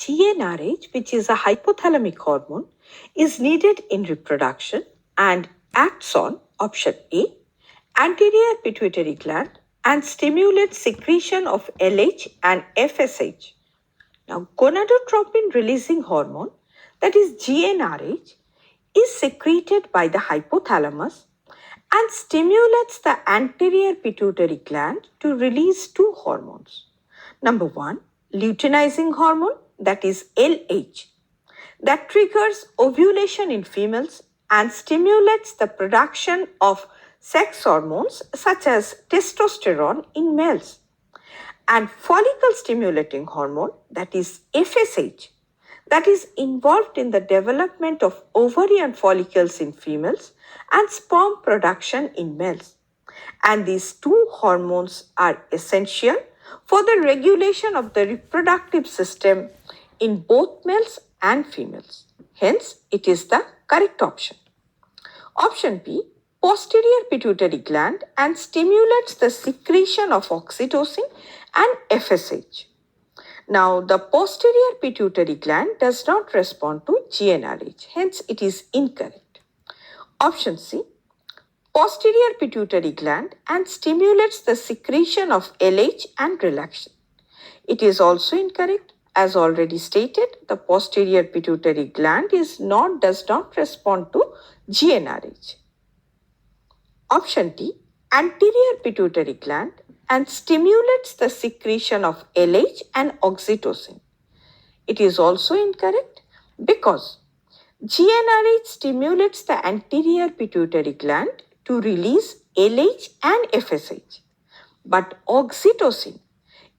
GnRH, which is a hypothalamic hormone, is needed in reproduction and acts on option A, anterior pituitary gland and stimulates secretion of LH and FSH. Now, gonadotropin releasing hormone, that is GnRH, is secreted by the hypothalamus and stimulates the anterior pituitary gland to release two hormones. Number one, luteinizing hormone, that is LH, that triggers ovulation in females and stimulates the production of sex hormones such as testosterone in males. And follicle stimulating hormone, that is FSH, that is involved in the development of ovarian follicles in females and sperm production in males. And these two hormones are essential for the regulation of the reproductive system in both males and females. Hence, it is the correct option. Option B, posterior pituitary gland and stimulates the secretion of oxytocin and FSH. Now, the posterior pituitary gland does not respond to GnRH, hence it is incorrect. Option C, posterior pituitary gland and stimulates the secretion of LH and relaxation. It is also incorrect. As already stated, the posterior pituitary gland does not respond to GnRH. Option D, anterior pituitary gland and stimulates the secretion of LH and oxytocin. It is also incorrect because GnRH stimulates the anterior pituitary gland to release LH and FSH, but oxytocin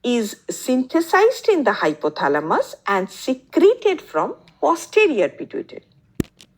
is synthesized in the hypothalamus and secreted from posterior pituitary.